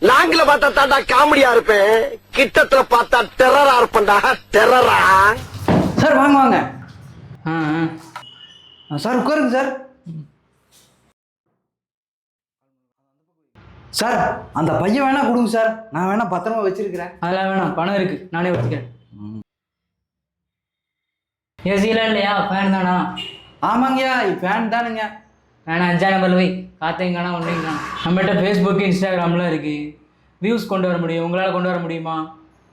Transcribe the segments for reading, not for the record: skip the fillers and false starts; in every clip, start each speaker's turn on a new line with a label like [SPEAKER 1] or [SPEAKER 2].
[SPEAKER 1] லாங்கில பார்த்தா தாண்டா காமெடியா இருப்பேன், கிட்டத்துல பார்த்தா டெரரா இருப்பேன்டா. டெரரா.
[SPEAKER 2] சார் வாங்க வாங்க. சார் உட்காருங்க சார். சார் அந்த பையன் வேணா கொடுங்க சார், நான் வேணா பத்திரமா வச்சிருக்கிறேன்.
[SPEAKER 3] அதெல்லாம் வேணாம், பணம் இருக்கு, நானே வச்சுக்கிறேன். ஏசிலாம் இல்லையா? ஃபேன் தானா?
[SPEAKER 2] ஆமாங்கய்யா, ஃபேன் தானுங்க.
[SPEAKER 3] வேணா 5ஆம் நம்பர் போய் காத்தையும் காணா ஒன்றையும் காணா. நம்மகிட்ட ஃபேஸ்புக்கு இன்ஸ்டாகிராம்லாம் இருக்கு, வியூஸ் கொண்டு வர முடியும். உங்களால் கொண்டு வர முடியுமா?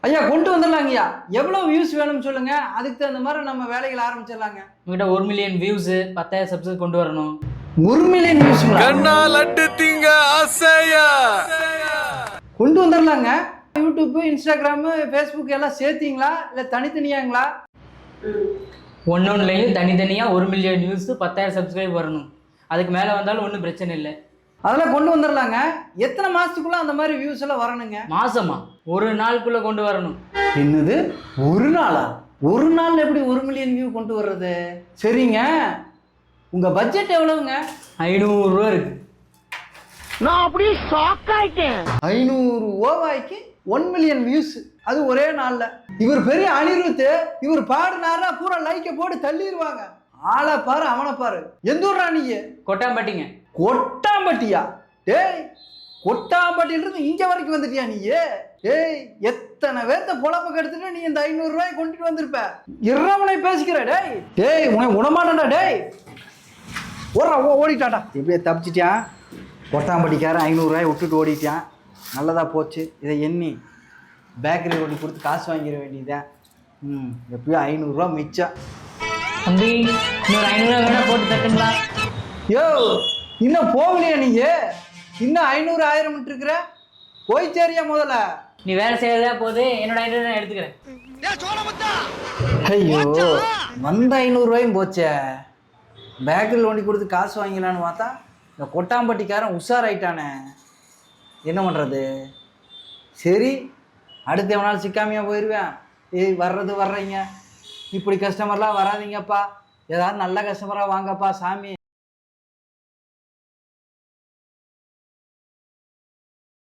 [SPEAKER 2] ஐயா கொண்டு வந்துடலாங்கய்யா. எவ்வளோ வியூஸ் வேணும்னு சொல்லுங்க, அதுக்கு தகுந்த மாதிரி நம்ம வேலைகள் ஆரம்பிச்சிடலாங்க.
[SPEAKER 3] உங்ககிட்ட 1 மில்லியன் வியூஸு 10,000 சப்ஸ்கிரைப் கொண்டு வரணும்.
[SPEAKER 2] 1 மில்லியன் வியூஸ்ங்களா?
[SPEAKER 1] லட்டு திங்க ஆசையா
[SPEAKER 2] கொண்டு வந்துடலாங்க. யூடியூப், இன்ஸ்டாகிராம், ஃபேஸ்புக் எல்லாம் சேர்த்தீங்களா இல்லை தனித்தனியாங்களா?
[SPEAKER 3] ஒன்னொன்னுலையும் தனித்தனியாக 1 மில்லியன் வியூஸ் 10,000 சப்ஸ்கிரைப் வரணும். அதுக்கு மேலே வந்தாலும் ஒன்றும் பிரச்சனை இல்லை.
[SPEAKER 2] அதெல்லாம் கொண்டு வந்துடலாங்க. எத்தனை மாதத்துக்குள்ளே அந்த மாதிரி வியூஸ் எல்லாம் வரணுங்க?
[SPEAKER 3] மாசமா? ஒரு நாளுக்குள்ளே கொண்டு வரணும்.
[SPEAKER 2] என்னது ஒரு நாளா? ஒரு நாள் எப்படி 1 மில்லியன் வியூ கொண்டு வர்றது? சரிங்க, உங்கள் பட்ஜெட் எவ்வளவுங்க?
[SPEAKER 3] 500 ரூபா இருக்கு.
[SPEAKER 1] நான் அப்படியே ஷாக் ஆயிட்டேன்.
[SPEAKER 2] 500 ரூபாய்க்கு 1 மில்லியன் வியூஸ், அது ஒரே நாளில். இவர் பெரிய அனிருத், இவர் பாடுனாரா பூரா லைக்கை போட்டு தள்ளிடுவாங்க. ஆளை பாரு அவனை பாரு. எந்த ஊரா நீங்க?
[SPEAKER 3] கொட்டாம்பட்டிங்க.
[SPEAKER 2] கொட்டாம்பட்டியா? டேய், கொட்டாம்பட்டியிலிருந்து இங்க வரைக்கும் வந்துட்டியா நீ? டேய், எத்தனை பேர்த்த பொழப்ப கெடுத்துட்டு நீ இந்த 500 ரூபாய் கொண்டுட்டு வந்திருப்ப. இறவனை பேசிக்கிற. டேய் டேய், உன்னை உணமாட்டா. டேய் ஓடிட்டாடா. எப்படியே தப்பிச்சிட்டான் கொட்டாம்பட்டிக்காரன். 500 ரூபாய் விட்டுட்டு ஓடிட்டான். நல்லதா போச்சு. இதை எண்ணி பேக்கரி ஓடி கொடுத்து காசு வாங்கிட வேண்டியதான். எப்படியும் 500 ரூபா மிச்சம்.
[SPEAKER 3] தம்பி, இன்னொரு 500 ரூபா வேணா போட்டு தட்டுங்களா?
[SPEAKER 2] யோ, இன்னும் போகலையா நீங்க? இன்னும் 500 1000 இருக்கிற? போய் சேரியா முதல்ல.
[SPEAKER 3] நீ வேலை செய்யறதா போது, என்னோட 500 நான் எடுத்துக்கிறேன்.
[SPEAKER 2] ஐயோ, வந்த 500 ரூபாயும் போச்சே. பேக்கரியில் ஒண்டி கொடுத்து காசு வாங்கிக்கலான்னு பார்த்தா இந்த கொட்டாம்பட்டிக்காரன் உஷாராயிட்டானே. என்ன பண்ணுறது? சரி, அடுத்த எவனாலும் சிக்காமையாக போயிடுவேன். ஏய் வர்றீங்க, இப்படி கஸ்டமர்லாம் வராதிங்கப்பா, ஏதாவது நல்ல கஸ்டமராக வாங்கப்பா சாமி.